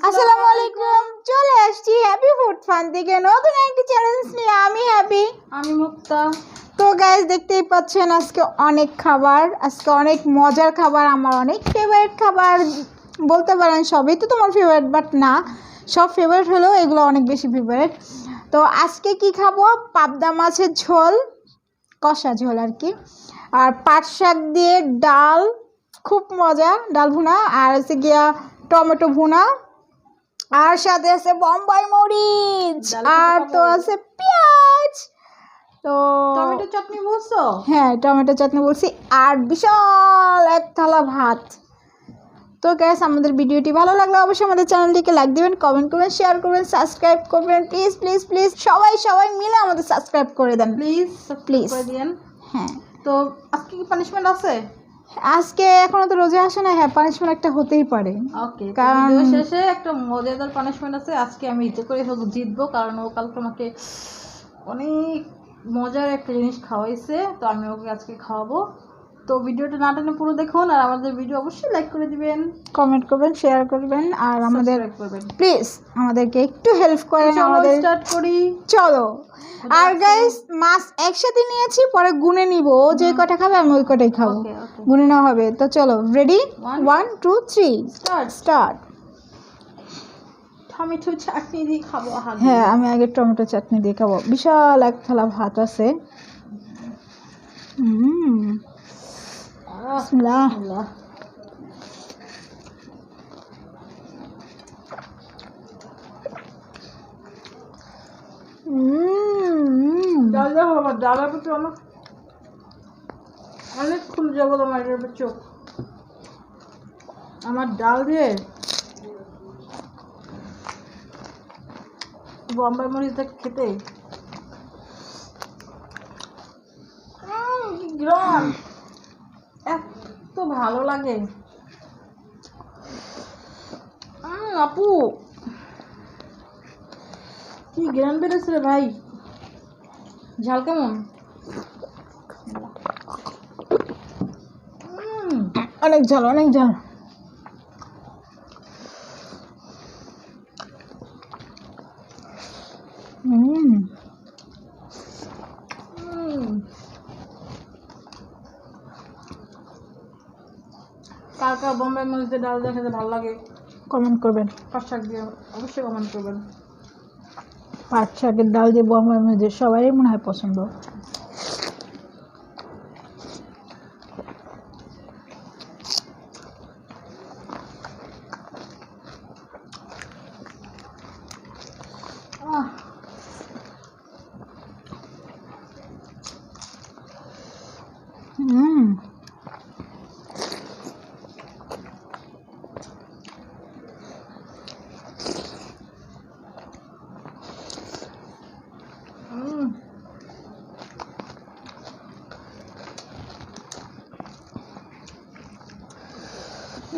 আসসালামু আলাইকুম। চলে আসছি হ্যাপি ফুড ফান থেকে নতুন একটি চ্যালেঞ্জ নিয়ে। আমি হ্যাপি, আমি মুক্তা। তো গাইস দেখতেই পাচ্ছেন আজকে অনেক খাবার, আজকে অনেক মজার খাবার, আমার অনেক ফেভারিট খাবার বলতে পারেন। সবই তো তোমার ফেভারিট, বাট না সব ফেভারিট হলেও এগুলো অনেক বেশি ফেভারিট। তো আজকে কি খাবো? পাবদা মাছের ঝোল, কষা ঝোল আর কি, আর পাট শাক দিয়ে ডাল, খুব মজা, ডাল ভুনা, আর হচ্ছে গিয়া টমেটো ভুনা, আর সাথে আছে বোম্বাই মরিচ, আর তো আছে পেঁয়াজ, তো টমেটো চাটনি বলছো? হ্যাঁ টমেটো চাটনি বলছি, আর বিশাল এক থালা ভাত। তো গ্যাস, আমাদের ভিডিওটি ভালো লাগলে অবশ্যই আমাদের চ্যানেলটিকে লাইক দিবেন, কমেন্ট করবেন, শেয়ার করবেন, সাবস্ক্রাইব করবেন। প্লিজ প্লিজ প্লিজ সবাই মিলে আমাদের সাবস্ক্রাইব করে দেন প্লিজ করে দিন। হ্যাঁ, তো আজকে কি পানিশমেন্ট আছে? আজকে এখনো তো রোজা আসে না। হ্যাঁ, পানিশমেন্ট একটা হতেই পারে। ওকে, কারণ ভিডিও শেষে একটা মজাদার পানিশমেন্ট আছে। আজকে আমি ইচ্ছে করে হোক জিতবো, কারণ ও কালকে আমাকে অনেক মজার একটা জিনিস খাওয়াইছে, তো আমি ওকে আজকে খাওয়াবো। তো ভিডিওটা না টেনে পুরো দেখুন, আর আমাদের ভিডিও অবশ্যই লাইক করে দিবেন, কমেন্ট করবেন, শেয়ার করবেন, আর আমাদের সাবস্ক্রাইব করবেন। প্লিজ আমাদেরকে একটু হেল্প করেন। চলো আমাদের স্টার্ট করি। চলো। আর গাইস, মাছ একসাথে নিয়েছি, পরে গুনে নিব। ও যে কটা খাবে আমি ওই কটাই খাবো, Okay, okay. গুনে নেওয়া হবে। তো চলো, রেডি? 1 2 3 স্টার্ট। টমেটো চাটনি দিয়ে খাবো আগে। হ্যাঁ, আমি আগে টমেটো চাটনি দিয়ে খাবো। বিশাল এক থালা ভাত আছে। বিসমিল্লাহ। বিসমিল্লাহ। ডাল দেওয়া আমার ডালের প্রতি অনেকক্ষণ যাবো আমার এটার উপর চোখ। আমার ডাল দিয়ে বোম্বাই মরিচটা খেতে কি গ্রাম, এত ভালো লাগে। আপু কি গ্রাম বেড়েছে রে ভাই। ঝাল কেমন? অনেক ঝাল, অনেক ঝাল। কার কার বোম্বাই মরিচের ডাল দিয়ে খেতে ভালো লাগে কমেন্ট করবেন। পাট শাক দিয়ে অবশ্যই কমেন্ট করবেন। পাট শাকের ডাল দিয়ে বোম্বাই মরিচ সবারই মনে হয় পছন্দ।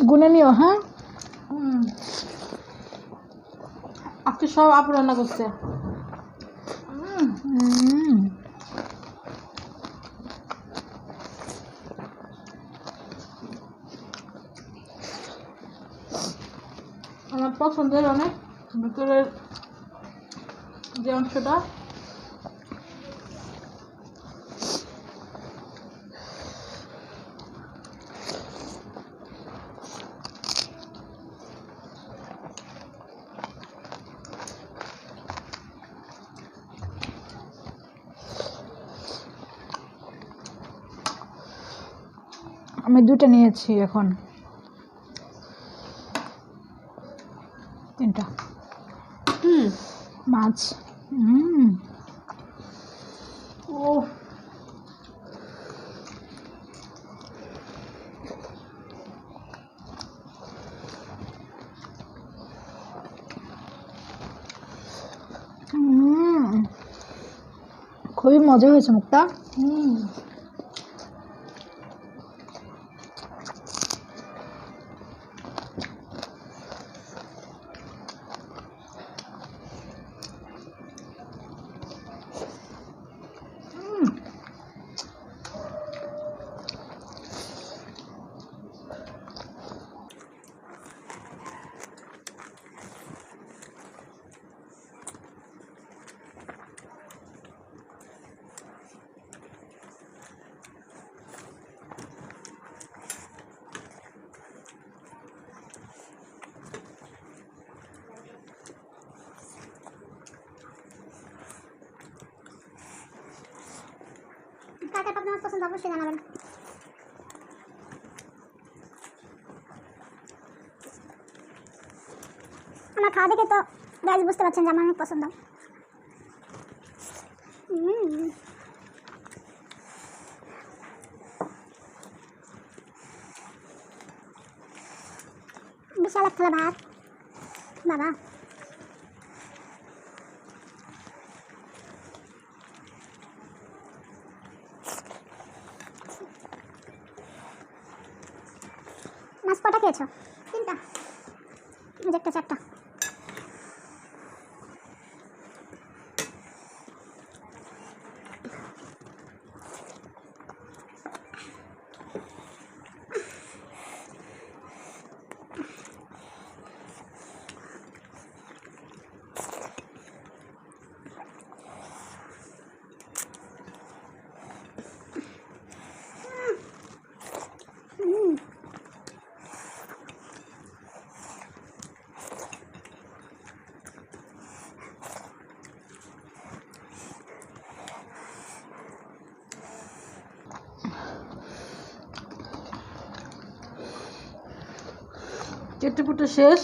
গুনে নিও। হ্যাঁ, আজকে সব আপু রান্না করছে। আমার পছন্দের অনেক ভিতরের যে অংশটা আমি দুটো নিয়েছি, এখন তিনটা মাছ। ও খুবই মজা হয়েছে মুক্তা। মাছ পছন্দ অবশ্যই জানাবেন। আমার খাওয়া দেখে তো গাইজ বুঝতে পারছেন যে আমার অনেক পছন্দ। বিশাল এক থালা ভাত বাবা। মাছ কটা খেয়েছো? 3টা, একটা 4টা। চেটেপুটে শেষ।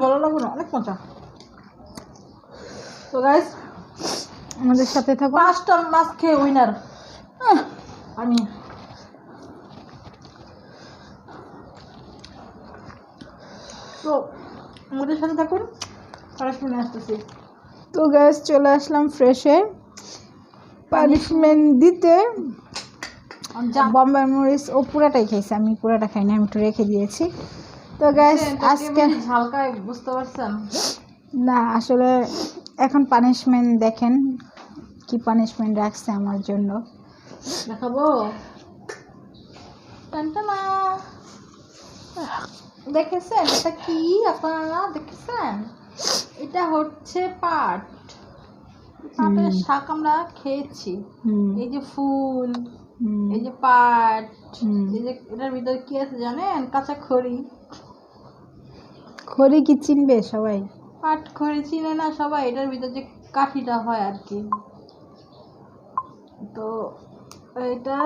ভালো লাগবে না, অনেক মজা। তো গাইস আমাদের সাথে থাকো। 5টা মাছ খেয়ে উইনার আমি। তো আমাদের সাথে থাকুন, পানিশমেন্ট আসতেছি। তো গ্যাস চলে আসলাম ফ্রেশে পানিশমেন্ট দিতে। বম্বে মরিচ ও পুরাটাই খাইছে, আমি পুরাটা খাইনি, আমি একটু রেখে দিয়েছি। তো গ্যাস আজকে ঝালকায় বুঝতে পারছেন না, আসলে এখন পানিশমেন্ট দেখেন কি পানিশমেন্ট রাখছে আমার জন্য। দেখাবো। টানটানা। দেখেছেন এটা কি? আপনারা দেখেছেন? এটা হচ্ছে পাট। পাটের শাক আমরা খেয়েছি। এই যে ফুল, এই যে পাট, এই যে এটার ভিতরে কি আছে জানেন? কাঁচা খড়ি। খড়ি কি চিনবে সবাই? পাট খড়ি চিনে না সবাই? এটার ভিতরে যে কাঠিটা হয় আর কি। তো এটা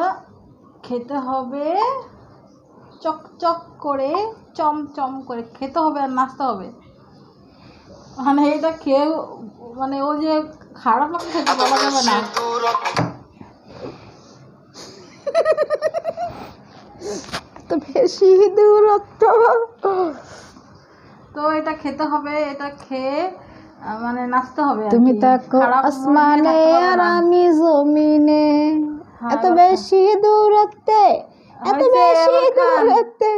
খেতে হবে চকচক করে, চমচম করে খেতে হবে আর নাচতে হবে। মানে এটা খেয়ে মানে ও যে খারাপ লাগছে সেটা বলা যাবে না। তো বেশি দূরত্ব। তো এটা খেতে হবে, এটা খেয়ে মানে নাচতে হবে। তুমি থাকো আসমানে আর আমি জমিনে, এত বেশি দূরত্বে, এত বেশি দূরত্বে,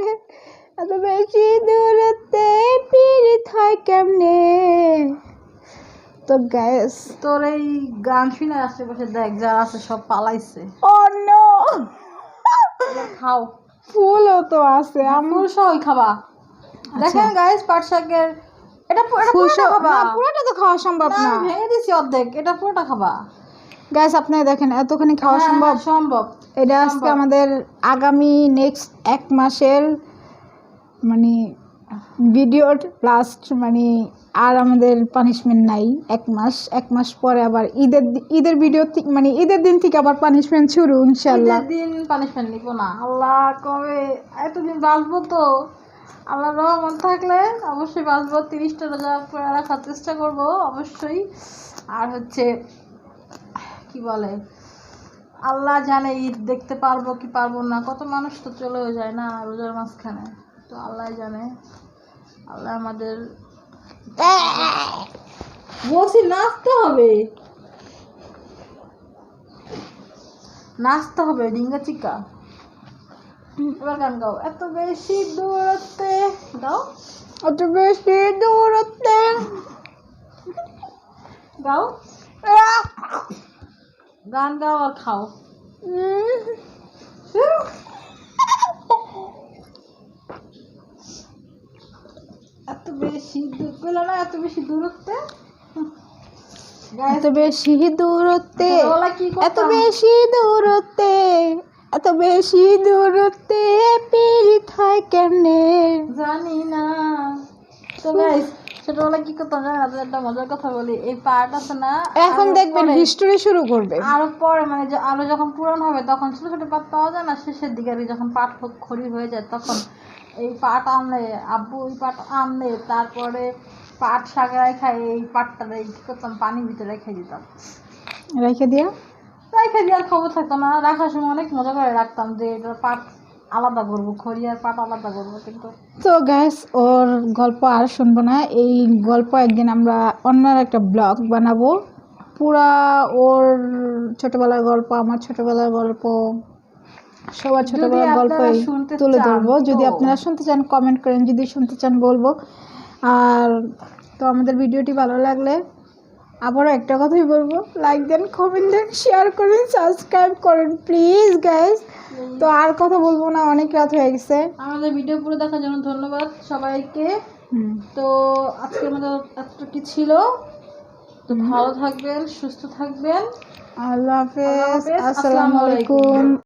এত বেশি দূরত্বে পীড়িত হয় কেমনে। তো গ্যাস তোর এই গান শুনে আশেপাশে দেখ যারা আছে সব পালাইছে। ও নো, খাও। ফুলও তো আছে, ফুল সহই খাবা। দেখেন গাইস পাট শাকের এটা পুরোটা খাবা। পুরোটা তো খাওয়া সম্ভব না, ভেঙে দিছি অর্ধেক, এটা পুরোটা খাবা। গাইস আপনারা দেখেন এতখানি খাওয়া সম্ভব? সম্ভব। এটা আজকে আমাদের আগামী নেক্সট 1 মাসের মানে ভিডিওর লাস্ট, মানে আর আমাদের পানিশমেন্ট নাই 1 মাস পরে আবার ঈদের ভিডিও মানে ঈদের দিন থেকে আবার পানিশমেন্ট শুরু ইনশাআল্লাহ। ঈদের দিন পানিশমেন্ট নিব না, আল্লাহ কবে এতদিন বাঁচবো তো। আল্লাহর রহমত থাকলে অবশ্যই বাঁচবো। 30টা রোজা করে রাখার চেষ্টা করব অবশ্যই। আর হচ্ছে কি বলে আল্লাহ জানে ঈদ দেখতে পারবো কি পারবো না। কত মানুষ তো চলেও যায় না রোজার মাঝখানে, তো আল্লাহ জানে। আল্লাহ আমাদের বলছি নাচতে হবে, নাচতে হবে ডিঙ্গা চিকা। এবার গান গাও। এত বেশি দূরত্বে গাও, এত বেশি দূরত্বে গাও, গান গাও আর খাও। এত বেশি দূর পেল না, এত বেশি দূরত্বে এত বেশি দূরত্বে, ছোটবেলা কি এত করতাম বেশি দূরত্বে, এত বেশি দূরত্বে পীড়িত হয় কেমনে জানি না। তো গাইস ছোটবেলা কি করতাম জানেন? আপনাদের একটা মজার কথা বলি, এই পার্ট আছে না এখন আরো দেখবেন পরে- হিস্টোরি শুরু করবে। আরো পরে মানে যে আলো যখন পূরণ হবে তখন ছোট ছোট পাট পাওয়া যায় না, শেষের দিকে আর কি যখন পাট খড়ি হয়ে যায় তখন এই পাট আনলে আব্বু ওই পাট আনলে তারপরে পাট সাগরায় খাই, এই পাটটা কি করতাম পানির ভিতরে রেখে দিতাম। রেখে দিয়া রেখে দেওয়ার খবর থাকতো না, রাখার সময় অনেক মজা করে রাখতাম যে এটা পাট আলাদা করবো, খড়ি আর পাট আলাদা করবো, কিন্তু তো গ্যাস ওর গল্প আর শুনবো না। এই গল্প একদিন আমরা অন্য একটা ব্লগ বানাবো, পুরা ওর ছোটবেলার গল্প, আমার ছোটবেলার গল্প, সবার ছোটবেলার গল্পই শুনতে তুলে চান ধরবো। যদি তো আপনারা শুনতে চান কমেন্ট করেন, যদি শুনতে চান বলবো। আর তো আমাদের ভিডিওটি ভালো লাগলে আবারও একটা কথাই বলবো, লাইক দেন, কমেন্ট দেন, শেয়ার করেন, সাবস্ক্রাইব করেন প্লিজ গাইস। তো আর কথা বলবো না, অনেক রাত হয়ে গেছে। আমাদের ভিডিও পুরো দেখার জন্য ধন্যবাদ সবাইকে। তো আজকে আমাদের এতটুকু ছিল। তো ভালো থাকবেন, সুস্থ থাকবেন। আল্লাহ হাফেজ, আল্লাহ হাফেজ, আসসালামু আলাইকুম।